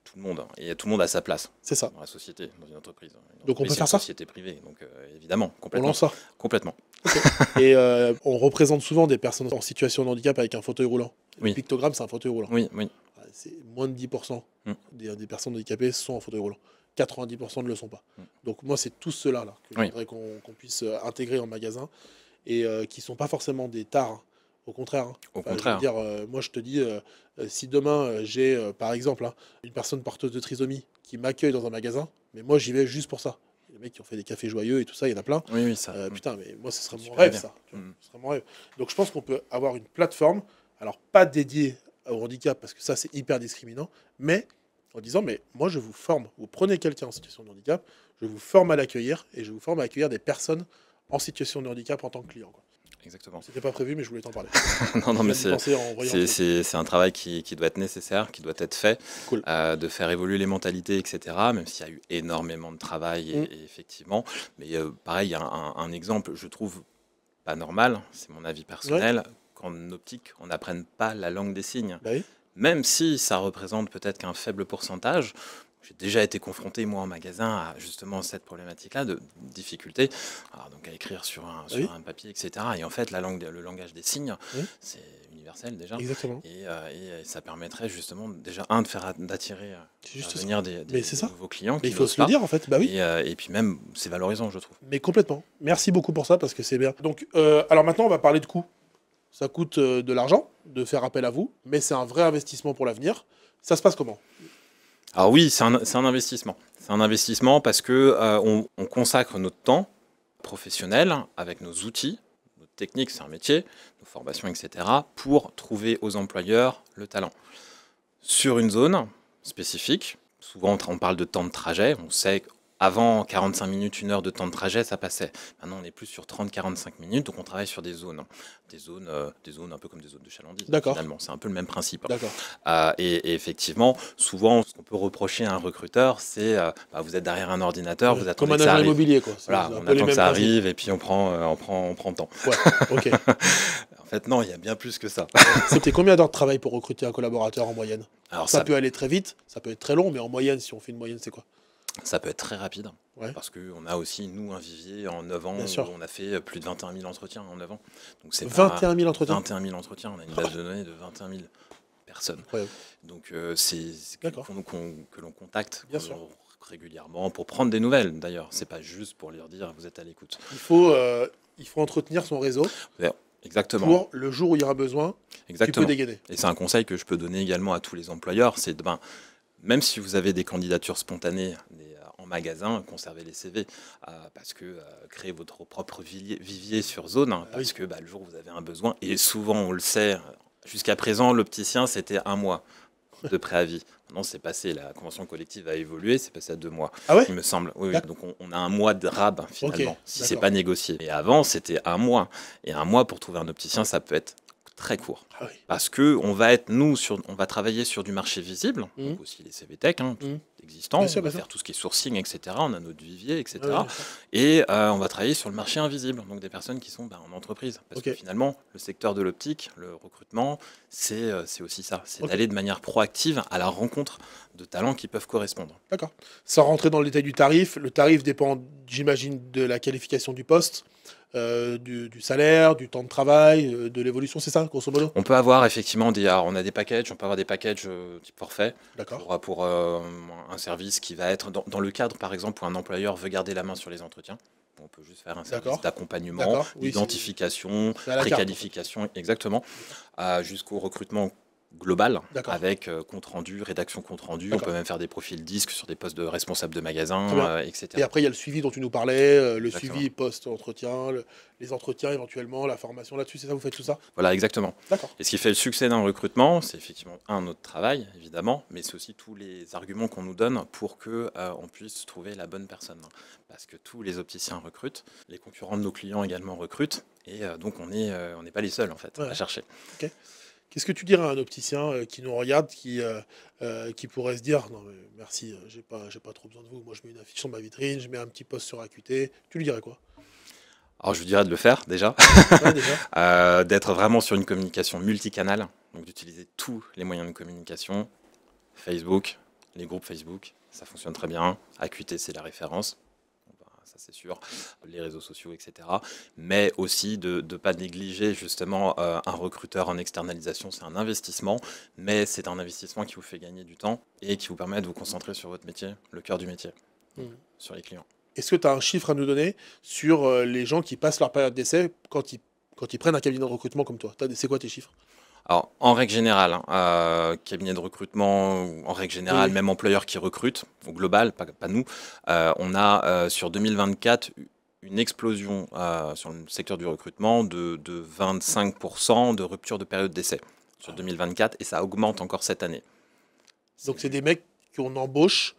Tout le monde. Et tout le monde a sa place c'est ça. dans la société, dans une entreprise. Une Donc on entreprise, peut c'est faire une ça. société privée. Donc évidemment, On complètement. lance ça. Complètement. Et on représente souvent des personnes en situation de handicap avec un fauteuil roulant. Le Oui. pictogramme, c'est un fauteuil roulant. Oui, oui. C'est moins de 10% Mm. des personnes handicapées sont en fauteuil roulant. 90% ne le sont pas. Mm. Donc moi, c'est tous ceux-là là, que je Oui. voudrais qu'on puisse intégrer en magasin et qui ne sont pas forcément des tares. Hein. Au contraire. Hein. Au Enfin, je veux contraire. dire, moi, je te dis, si demain, j'ai, par exemple, hein, une personne porteuse de trisomie qui m'accueille dans un magasin, mais moi, j'y vais juste pour ça. Les mecs qui ont fait des cafés joyeux et tout ça, il y en a plein. Oui, oui, ça. Putain, mais moi, ce serait mon Super rêve, bien. ça. Tu vois. Mm. Ce serait mon rêve. Donc, je pense qu'on peut avoir une plateforme, alors pas dédiée au handicap, parce que ça, c'est hyper discriminant, mais en disant, mais moi, je vous forme. Vous prenez quelqu'un en situation de handicap, je vous forme à l'accueillir, et je vous forme à accueillir des personnes en situation de handicap en tant que client. Quoi. Exactement. C'était pas prévu, mais je voulais t'en parler. Non, mais Je viens d'y penser en voyant le truc. c'est un travail qui doit être nécessaire, qui doit être fait, Cool. de faire évoluer les mentalités, etc. Même s'il y a eu énormément de travail, et effectivement. Mais pareil, il y a un exemple, je trouve pas normal, c'est mon avis personnel, qu'en optique, on n'apprenne pas la langue des signes. Bah oui. Même si ça représente peut-être qu'un faible pourcentage. J'ai déjà été confronté, moi, en magasin, à justement cette problématique-là de difficulté, alors, donc à écrire sur un papier, etc. Et en fait, le langage des signes, Oui. c'est universel déjà. Exactement. Et ça permettrait justement, déjà, d'attirer C'est juste à venir des Mais c'est ça. nouveaux clients Mais qui il faut n'osent se le pas. dire, en fait. Bah oui. Et puis même, c'est valorisant, je trouve. Mais complètement. Merci beaucoup pour ça, parce que c'est bien. Donc, alors maintenant, on va parler de coûts. Ça coûte de l'argent de faire appel à vous, mais c'est un vrai investissement pour l'avenir. Ça se passe comment? Alors oui, c'est un investissement. C'est un investissement parce que on consacre notre temps professionnel avec nos outils, notre technique, c'est un métier, nos formations, etc., pour trouver aux employeurs le talent. Sur une zone spécifique, souvent on parle de temps de trajet, on sait qu'avant 45 minutes, 1 heure de temps de trajet, ça passait. Maintenant, on est plus sur 30-45 minutes, donc on travaille sur des zones. Des zones un peu comme des zones de chalandise. D'accord. Finalement, c'est un peu le même principe. D'accord. Et effectivement, souvent, ce qu'on peut reprocher à un recruteur, c'est vous êtes derrière un ordinateur, vous Comme attendez un que ça agent arrive. immobilier, quoi. Voilà, C'est un on peu les attend que mêmes ça principes. arrive et puis on prend le temps. Ouais, ok. En fait, non, il y a bien plus que ça. C'était combien d'heures de travail pour recruter un collaborateur en moyenne? Alors Ça peut aller très vite, ça peut être très long, mais en moyenne, si on fait une moyenne, c'est quoi? ça peut être très rapide. Ouais. Parce qu'on a aussi, nous, un vivier en 9 ans Bien où sûr. on a fait plus de 21 000 entretiens en 9 ans. Donc c'est 21 000 entretiens. 21 000 entretiens, on a une base de données de 21 000 personnes. Incroyable. Donc c'est D'accord. que l'on contacte Bien sûr. régulièrement pour prendre des nouvelles d'ailleurs. C'est pas juste pour leur dire vous êtes à l'écoute. Il faut entretenir son réseau Exactement. pour le jour où il y aura besoin, tu Exactement. peux dégainer. Et c'est un conseil que je peux donner également à tous les employeurs, c'est de, même si vous avez des candidatures spontanées en magasin, conservez les CV, parce que créez votre propre vivier sur zone, parce que le jour où vous avez un besoin, et souvent on le sait, jusqu'à présent l'opticien c'était 1 mois de préavis. Maintenant c'est passé, la convention collective a évolué, c'est passé à 2 mois, Ah ouais? il me semble. Oui, oui. D'accord. Donc on a 1 mois de rab finalement, Ok, si c'est d'accord. pas négocié. Et avant c'était 1 mois, et 1 mois pour trouver un opticien ça peut être très court. Ah oui. Parce que on va travailler sur du marché visible, donc aussi les CV Tech existants, Bien sûr, on va bien sûr. faire tout ce qui est sourcing, etc. On a notre vivier, etc. Ouais, ouais, Et on va travailler sur le marché invisible, donc des personnes qui sont en entreprise. Parce Ok. que finalement, le secteur de l'optique, le recrutement, c'est aussi ça. C'est Ok. d'aller de manière proactive à la rencontre de talents qui peuvent correspondre. D'accord. Sans rentrer dans le détail du tarif, le tarif dépend, j'imagine, de la qualification du poste. du salaire, du temps de travail, de l'évolution, c'est ça, grosso modo? On peut avoir effectivement alors on a des packages, on peut avoir des packages type forfait D'accord. pour un service qui va être dans le cadre, par exemple, où un employeur veut garder la main sur les entretiens. On peut juste faire un service D'accord. d'accompagnement, D'accord. Oui, d'identification, c'est à la carte, en fait. préqualification, exactement, jusqu'au recrutement global D'accord. avec compte rendu, rédaction compte rendu. On D'accord. peut même faire des profils disques sur des postes de responsables de Très magasin, bien. etc. Et après, il y a le suivi dont tu nous parlais, le Exactement. suivi post-entretien, les entretiens éventuellement, la formation là-dessus, c'est ça, vous faites tout ça? Voilà, exactement. D'accord. Et ce qui fait le succès d'un recrutement, c'est effectivement notre travail, évidemment, mais c'est aussi tous les arguments qu'on nous donne pour que on puisse trouver la bonne personne. Parce que tous les opticiens recrutent, les concurrents de nos clients également recrutent, et donc on n'est pas les seuls en fait Ouais. à chercher. Ok. Qu'est-ce que tu dirais à un opticien qui nous regarde, qui pourrait se dire non mais merci, j'ai pas trop besoin de vous, moi je mets une affiche sur ma vitrine, je mets un petit post sur AQT, tu lui dirais quoi? Alors je vous dirais de le faire déjà, Ouais, déjà. d'être vraiment sur une communication multicanale, donc d'utiliser tous les moyens de communication, Facebook, les groupes Facebook, ça fonctionne très bien, AQT c'est la référence. Ça c'est sûr, les réseaux sociaux, etc. Mais aussi de ne pas négliger justement un recruteur en externalisation, c'est un investissement, mais c'est un investissement qui vous fait gagner du temps et qui vous permet de vous concentrer sur votre métier, le cœur du métier, donc, sur les clients. Est-ce que tu as un chiffre à nous donner sur les gens qui passent leur période d'essai quand ils prennent un cabinet de recrutement comme toi? C'est quoi tes chiffres? Alors, en règle générale, cabinet de recrutement, ou en règle générale, Oui. même employeur qui recrute, au global, pas nous, on a sur 2024 une explosion sur le secteur du recrutement de 25% de rupture de période d'essai sur 2024 et ça augmente encore cette année. Donc c'est des mecs qu'on embauche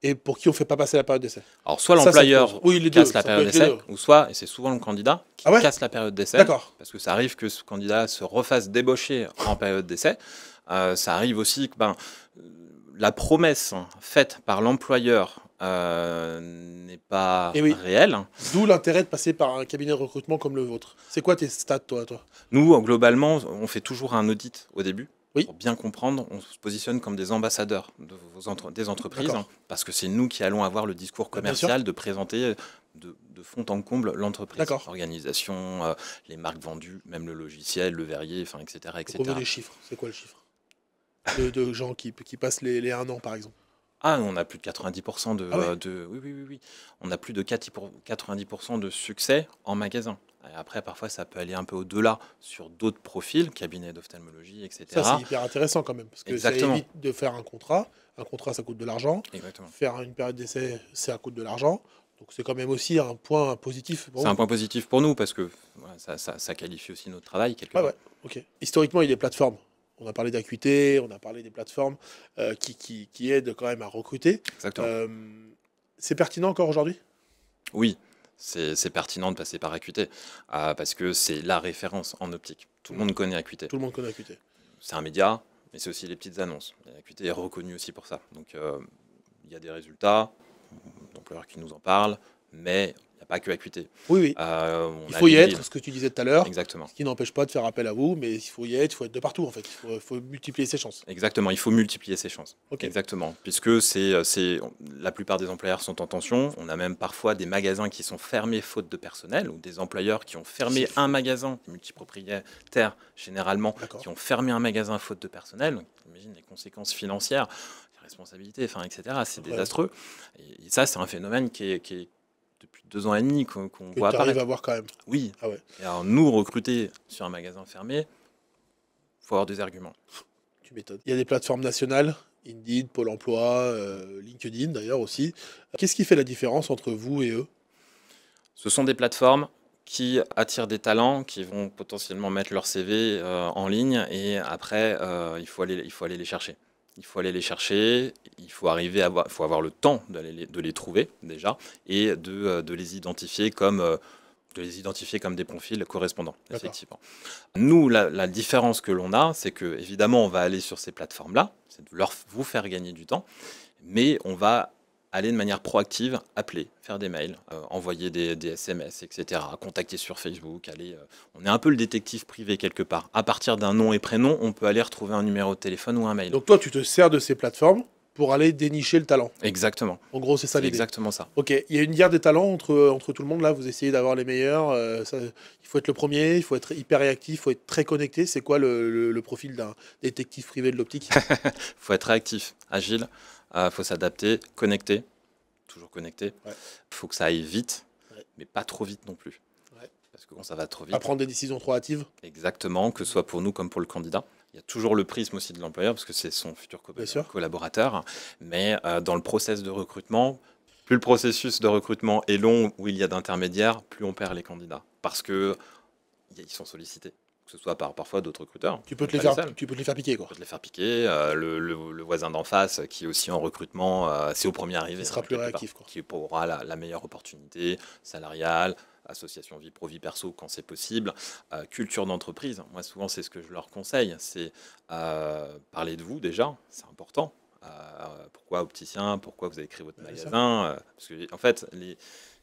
et pour qui on fait pas passer la période d'essai. Alors, soit Ça l'employeur pose. Oui, les casse deux, la ça période peut être les d'essai, deux. ou soit, et c'est souvent le candidat, qui Ah ouais? casse la période d'essai, D'accord. parce que ça arrive que ce candidat se refasse débaucher en période d'essai. Ça arrive aussi que la promesse faite par l'employeur n'est pas Eh oui. réelle. D'où l'intérêt de passer par un cabinet de recrutement comme le vôtre. C'est quoi tes stats, toi? Nous, globalement, on fait toujours un audit au début. Oui. Pour bien comprendre, on se positionne comme des ambassadeurs des entreprises, parce que c'est nous qui allons avoir le discours commercial de présenter de fond en comble l'entreprise, l'organisation, les marques vendues, même le logiciel, le verrier, enfin, etc. On veut des chiffres. C'est quoi le chiffre de gens qui passent les 1 an, par exemple? Ah, on a plus de 90% Oui. On a plus de 90% de succès en magasin. Et après, parfois, ça peut aller un peu au-delà sur d'autres profils, cabinet d'ophtalmologie, etc. Ça, c'est hyper intéressant quand même, parce que ça évite de faire un contrat. Un contrat, ça coûte de l'argent. Exactement. Faire une période d'essai, ça coûte de l'argent. Donc c'est quand même aussi un point positif. C'est un point positif pour nous, parce que ça qualifie aussi notre travail, quelque part. Ouais, ok. Historiquement, il y a des plateformes. On a parlé d'Acuité, on a parlé des plateformes qui aident quand même à recruter. Exactement. C'est pertinent encore aujourd'hui? Oui, c'est pertinent de passer par Acuité, parce que c'est la référence en optique. Tout le monde connaît Acuité. Tout le monde connaît Acuité. C'est un média, mais c'est aussi les petites annonces. Acuité est reconnu aussi pour ça. Donc il y a des résultats, d'employeurs qui nous en parlent, mais il n'y a pas que Acuité. Oui. Il faut y être, ce que tu disais tout à l'heure. Exactement. Ce qui n'empêche pas de faire appel à vous, mais il faut y être, il faut être de partout en fait. Il faut multiplier ses chances. Exactement, il faut multiplier ses chances. Okay. Exactement, puisque la plupart des employeurs sont en tension. On a même parfois des magasins qui sont fermés faute de personnel, ou des employeurs qui ont fermé un magasin, des multipropriétaires généralement, qui ont fermé un magasin faute de personnel. Imagine les conséquences financières, les responsabilités, etc. C'est désastreux. Et ça, c'est un phénomène qui est depuis 2 ans et demi qu'on voit apparaître. À voir quand même. Oui. Ah ouais. Et alors nous, recruter sur un magasin fermé, il faut avoir des arguments. Tu m'étonnes. Il y a des plateformes nationales, Indeed, Pôle emploi, LinkedIn d'ailleurs aussi. Qu'est-ce qui fait la différence entre vous et eux? Ce sont des plateformes qui attirent des talents, qui vont potentiellement mettre leur CV en ligne, et après, il faut aller les chercher. Il faut aller les chercher, il faut avoir le temps de les trouver déjà, et de les identifier comme des profils correspondants, effectivement. Nous, la différence que l'on a, c'est que évidemment, on va aller sur ces plateformes-là, c'est de vous faire gagner du temps, mais on va aller de manière proactive, appeler, faire des mails, envoyer des SMS, etc., contacter sur Facebook, on est un peu le détective privé quelque part. À partir d'un nom et prénom, on peut aller retrouver un numéro de téléphone ou un mail. Donc toi, tu te sers de ces plateformes pour aller dénicher le talent. Exactement. En gros, c'est ça C'est l'idée. exactement ça. Ok, il y a une guerre des talents entre tout le monde là, vous essayez d'avoir les meilleurs, il faut être le premier, il faut être hyper réactif, il faut être très connecté. C'est quoi le profil d'un détective privé de l'optique? Faut être réactif, agile, faut s'adapter, connecté, toujours connecté. Ouais. Faut que ça aille vite, Ouais. mais pas trop vite non plus. Ouais. Parce que quand ça va trop Pas vite, prendre des décisions trop hâtives? exactement, que ce soit pour nous comme pour le candidat. Il y a toujours le prisme aussi de l'employeur, parce que c'est son futur Bien sûr. collaborateur. Mais dans le process de recrutement, plus le processus de recrutement est long, où il y a d'intermédiaires, plus on perd les candidats. Parce que ils sont sollicités, que ce soit par parfois d'autres recruteurs. Tu peux te pas les faire, seuls. tu peux te les faire piquer, quoi. On peut te les faire piquer. Le voisin d'en face, qui est aussi en recrutement, c'est au premier arrivé. Il sera plus quelque réactif, part, quoi. qui aura la meilleure opportunité salariale, association vie pro, vie perso quand c'est possible, culture d'entreprise. Moi, souvent, c'est ce que je leur conseille, c'est parler de vous déjà, c'est important. Pourquoi opticien? Pourquoi vous avez créé votre Bien sûr. magasin? Parce que, en fait,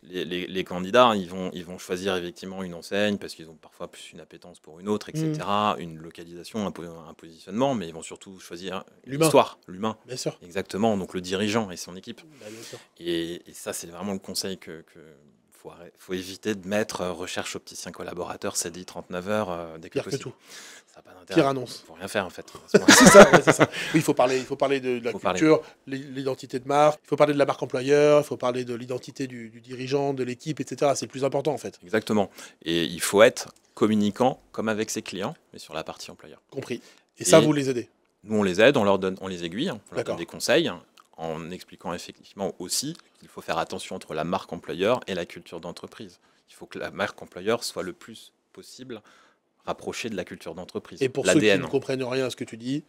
les candidats, ils vont choisir effectivement une enseigne parce qu'ils ont parfois plus une appétence pour une autre, etc. Une localisation, un positionnement, mais ils vont surtout choisir L'humain. l'histoire, l'humain. Bien sûr. Exactement, donc le dirigeant et son équipe. Bah, bien sûr. Et ça, c'est vraiment le conseil que faut éviter de mettre recherche opticien collaborateur, CDI 39 heures dès que Pire que possible. tout. Ça n'a pas d'intérêt. Pire annonce. Faut rien faire en fait. C'est ça, ouais, c'est ça. Oui, il faut parler de la Faut parler. culture, l'identité de marque, il faut parler de la marque employeur, il faut parler de l'identité du dirigeant, de l'équipe, etc. C'est le plus important en fait. Exactement. Et il faut être communicant comme avec ses clients, mais sur la partie employeur. Compris. Et ça, Et- vous les aidez. Nous, on les aide, on les aiguille, on leur D'accord. donne des conseils, en expliquant effectivement aussi qu'il faut faire attention entre la marque employeur et la culture d'entreprise. Il faut que la marque employeur soit le plus possible rapprochée de la culture d'entreprise. Et pour ceux qui l'ADN. ne comprennent rien à ce que tu dis,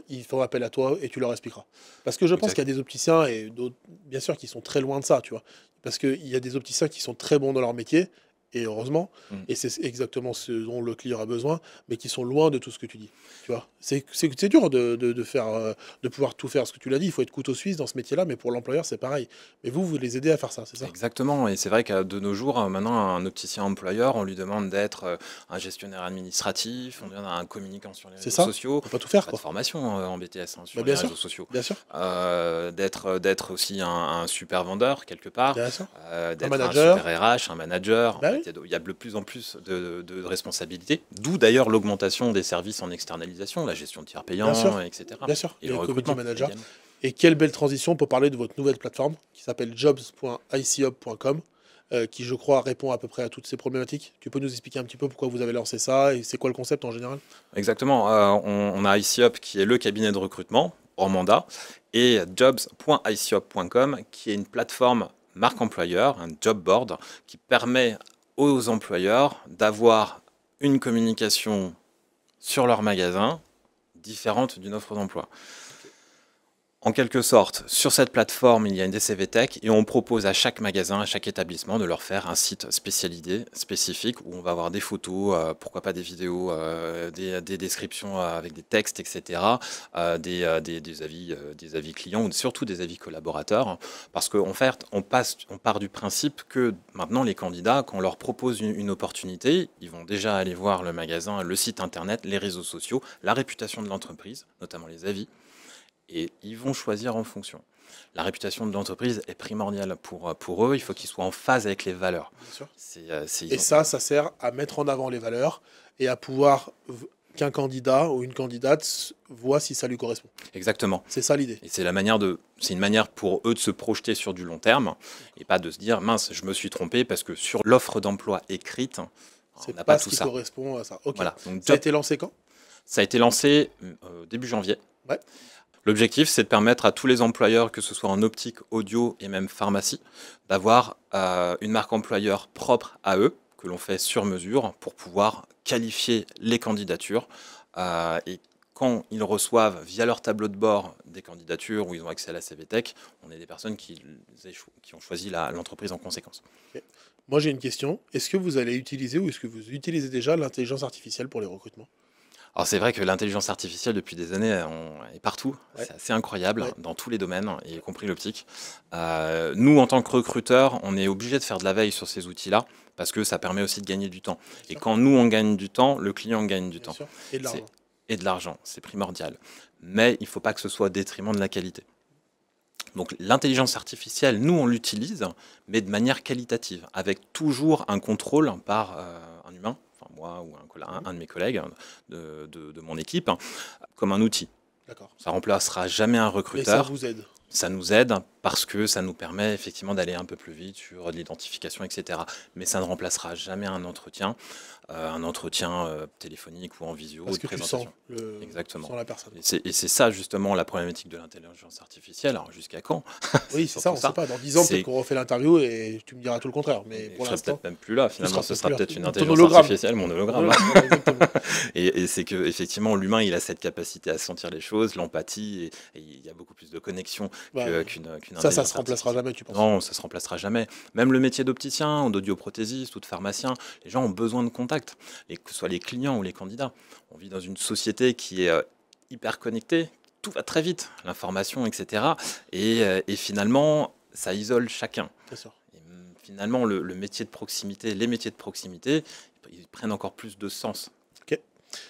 ils font appel à toi et tu leur expliqueras. Parce que je pense Exact. qu'il y a des opticiens et d'autres, bien sûr, qui sont très loin de ça, tu vois. Parce qu'il y a des opticiens qui sont très bons dans leur métier, et heureusement, et c'est exactement ce dont le client a besoin, mais qui sont loin de tout ce que tu dis. Tu vois, c'est dur de faire, de pouvoir tout faire. Ce que tu l'as dit, il faut être couteau suisse dans ce métier-là, mais pour l'employeur, c'est pareil. Mais vous les aidez à faire ça, c'est ça? Exactement, et c'est vrai qu'à de nos jours, maintenant, un opticien employeur, on lui demande d'être un gestionnaire administratif, on demande un communicant sur les C'est réseaux ça. sociaux. On peut pas tout faire, Pas de quoi. formation en BTS sur bien les sûr. réseaux sociaux. Bien sûr, D'être aussi un super vendeur quelque part, bien sûr. d'être manager. super RH, un manager. Bah En fait, oui. il y a de plus en plus de responsabilités, d'où d'ailleurs l'augmentation des services en externalisation, la gestion de tiers payants, Bien sûr. etc. Bien sûr. Et Et le le community recrutement manager. également. Et quelle belle transition pour parler de votre nouvelle plateforme qui s'appelle jobs.icop.com, qui, je crois, répond à peu près à toutes ces problématiques. Tu peux nous expliquer un petit peu pourquoi vous avez lancé ça et c'est quoi le concept en général? Exactement. On a ICOP qui est le cabinet de recrutement hors mandat et jobs.icop.com qui est une plateforme marque employeur, un job board qui permet aux employeurs d'avoir une communication sur leur magasin différente d'une offre d'emploi. En quelque sorte, sur cette plateforme, il y a une DCV Tech et on propose à chaque magasin, à chaque établissement de leur faire un site spécialisé, spécifique, où on va avoir des photos, pourquoi pas des vidéos, des descriptions avec des textes, etc., des avis clients ou surtout des avis collaborateurs. Parce qu'en fait, on part du principe que maintenant, les candidats, quand on leur propose une opportunité, ils vont déjà aller voir le magasin, le site internet, les réseaux sociaux, la réputation de l'entreprise, notamment les avis, et ils vont choisir en fonction. La réputation de l'entreprise est primordiale pour eux, il faut qu'ils soient en phase avec les valeurs. Bien sûr. Ils Et ça sert à mettre en avant les valeurs et à pouvoir qu'un candidat ou une candidate voit si ça lui correspond. Exactement. C'est ça l'idée. Et c'est une manière pour eux de se projeter sur du long terme et pas de se dire mince, je me suis trompé parce que sur l'offre d'emploi écrite, on C'est n'a pas pas ce tout qui ça. correspond à ça. Ok. Voilà. Donc, Ça a été lancé quand? ça a été lancé début janvier. Ouais. L'objectif, c'est de permettre à tous les employeurs, que ce soit en optique, audio et même pharmacie, d'avoir une marque employeur propre à eux, que l'on fait sur mesure, pour pouvoir qualifier les candidatures. Et quand ils reçoivent via leur tableau de bord des candidatures où ils ont accès à la CVTech, on est des personnes qui ont choisi l'entreprise en conséquence. Moi, j'ai une question. Est-ce que vous allez utiliser ou est-ce que vous utilisez déjà l'intelligence artificielle pour les recrutements? Alors c'est vrai que l'intelligence artificielle depuis des années est partout, Ouais. c'est assez incroyable Ouais. dans tous les domaines, y compris l'optique. Nous, en tant que recruteurs, on est obligé de faire de la veille sur ces outils-là parce que ça permet aussi de gagner du temps. Et sûr. quand nous, on gagne du temps, le client gagne du Bien temps. sûr. Et de l'argent. Et de l'argent, c'est primordial. Mais il ne faut pas que ce soit au détriment de la qualité. Donc l'intelligence artificielle, nous, on l'utilise, mais de manière qualitative, avec toujours un contrôle par un humain, enfin moi ou un de mes collègues de mon équipe, comme un outil. D'accord. Ça remplacera jamais un Et ça recruteur. vous aide. Ça nous aide parce que ça nous permet effectivement d'aller un peu plus vite sur de l'identification, etc. Mais ça ne remplacera jamais un entretien téléphonique ou en visio Parce ou de que tu présentation. sens, Exactement. sans la personne. Et c'est ça justement la problématique de l'intelligence artificielle. Alors jusqu'à quand? Oui, c'est ça, on ne sait pas. Dans 10 ans, peut-être qu'on refait l'interview et tu me diras tout le contraire. Mais pour je serai l'instant, peut-être même plus là. Finalement, ce sera peut-être une intelligence hologramme. artificielle, mon hologramme. Voilà, exactement. Et c'est que effectivement, l'humain, il a cette capacité à sentir les choses, l'empathie, et il y a beaucoup plus de connexion qu'une Ça se remplacera jamais, tu penses? Non, ça se remplacera jamais. Même le métier d'opticien, d'audioprothésiste ou de pharmacien, les gens ont besoin de contact, que ce soit les clients ou les candidats. On vit dans une société qui est hyper connectée, tout va très vite, l'information, etc. Et finalement, ça isole chacun. Bien sûr. Et finalement, les métiers de proximité, ils prennent encore plus de sens. Ok.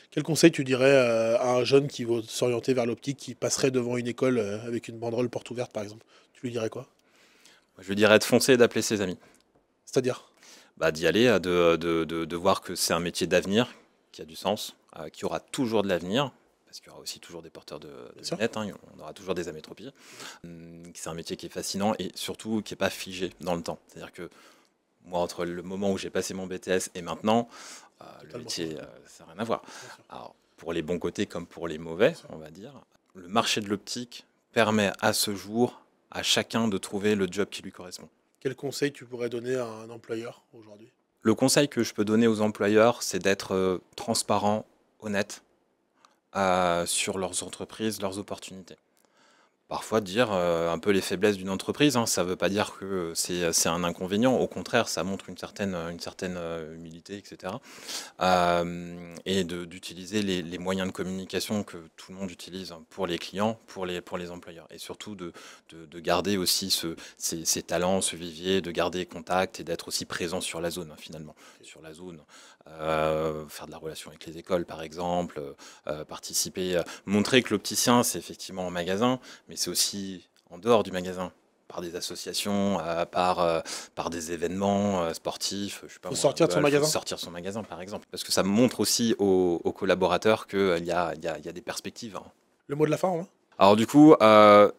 Quel conseil tu dirais à un jeune qui veut s'orienter vers l'optique, qui passerait devant une école avec une banderole porte ouverte, par exemple? Tu lui dirais quoi? Je dirais de foncer et d'appeler ses amis. C'est-à-dire? D'y aller, de voir que c'est un métier d'avenir, qui a du sens, qui aura toujours de l'avenir, parce qu'il y aura aussi toujours des porteurs de lunettes, on aura toujours des amétropies. C'est un métier qui est fascinant et surtout qui n'est pas figé dans le temps. C'est-à-dire que moi, entre le moment où j'ai passé mon BTS et maintenant, le métier, ça n'a rien à voir. Alors, pour les bons côtés comme pour les mauvais, on va dire, le marché de l'optique permet à ce jour à chacun de trouver le job qui lui correspond. Quel conseil tu pourrais donner à un employeur aujourd'hui? Le conseil que je peux donner aux employeurs, c'est d'être transparent, honnête sur leurs entreprises, leurs opportunités. Parfois, dire un peu les faiblesses d'une entreprise, ça ne veut pas dire que c'est un inconvénient. Au contraire, ça montre une certaine humilité, etc. Et d'utiliser les moyens de communication que tout le monde utilise pour les clients, pour les employeurs. Et surtout de garder aussi ces talents, ce vivier, de garder contact et d'être aussi présent sur la zone, finalement. Sur la zone. Faire de la relation avec les écoles, par exemple, participer, montrer que l'opticien, c'est effectivement en magasin, mais c'est aussi en dehors du magasin, par des associations, par des événements sportifs. Je sais pas, sortir de son magasin. Sortir son magasin, par exemple, parce que ça montre aussi aux collaborateurs qu'il y a des perspectives. Le mot de la fin, hein? Alors du coup,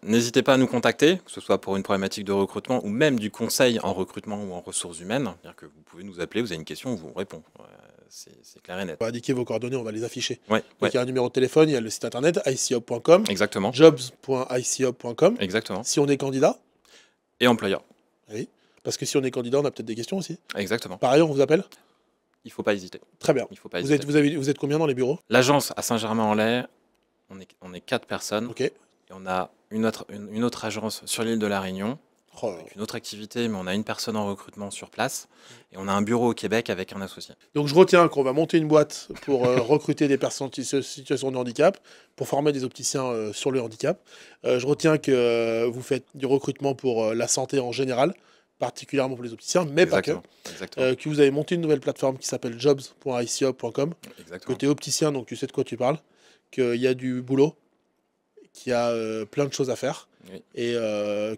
n'hésitez pas à nous contacter, que ce soit pour une problématique de recrutement ou même du conseil en recrutement ou en ressources humaines. C'est-à-dire que vous pouvez nous appeler, vous avez une question, on vous répond. C'est clair et net. On va indiquer vos coordonnées, on va les afficher. Ouais, Donc il y a un numéro de téléphone, il y a le site internet icehub.com, exactement. jobs.icehub.com. Exactement. Si on est candidat. Et employeur. Oui, parce que si on est candidat, on a peut-être des questions aussi. Exactement. Pareil, on vous appelle? Il ne faut pas hésiter. Très bien. Il faut pas hésiter. Vous êtes combien dans les bureaux? L'agence à Saint-Germain-en-Laye, on est 4 personnes. Ok. Et on a une autre agence sur l'île de la Réunion, Oh. avec une autre activité, mais on a une personne en recrutement sur place. Et on a un bureau au Québec avec un associé. Donc je retiens qu'on va monter une boîte pour recruter des personnes en situation de handicap, pour former des opticiens sur le handicap. Je retiens que vous faites du recrutement pour la santé en général, particulièrement pour les opticiens, mais Exactement. pas que. Exactement. Que vous avez monté une nouvelle plateforme qui s'appelle jobs.icehub.com. Exactement. Que tu es opticien, donc tu sais de quoi tu parles, qu'il y a du boulot, qu'il y a plein de choses à faire, Oui. et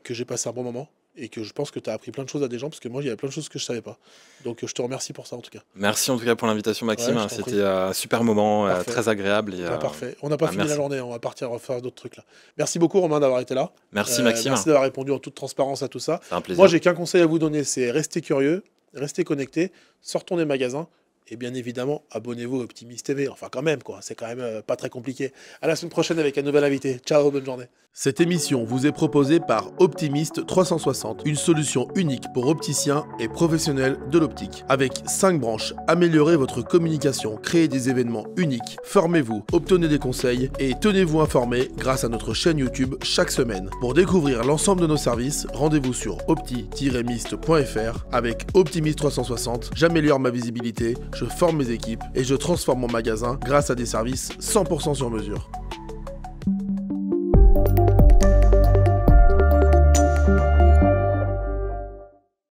que j'ai passé un bon moment. Et que je pense que tu as appris plein de choses à des gens, parce que moi, il y avait plein de choses que je savais pas. Donc, je te remercie pour ça, en tout cas. Merci en tout cas pour l'invitation, Maxime. Ouais, je t'en C'était un super moment, Parfait. très agréable. Et, Parfait. On n'a pas fini merci. la journée, on va partir refaire d'autres trucs là. Merci beaucoup, Romain, d'avoir été là. Merci, Maxime. Merci d'avoir répondu en toute transparence à tout ça. C'est un plaisir. Moi, j'ai qu'un conseil à vous donner, c'est restez curieux, restez connectés, sortons des magasins. Et bien évidemment, abonnez-vous à Optimis TV. Enfin, quand même, quoi. C'est quand même pas très compliqué. À la semaine prochaine avec un nouvel invité. Ciao, bonne journée. Cette émission vous est proposée par Optimist 360, une solution unique pour opticiens et professionnels de l'optique. Avec 5 branches, améliorez votre communication, créez des événements uniques, formez-vous, obtenez des conseils et tenez-vous informés grâce à notre chaîne YouTube chaque semaine. Pour découvrir l'ensemble de nos services, rendez-vous sur opti-mist.fr. Avec Optimist 360, j'améliore ma visibilité, je forme mes équipes et je transforme mon magasin grâce à des services 100% sur mesure.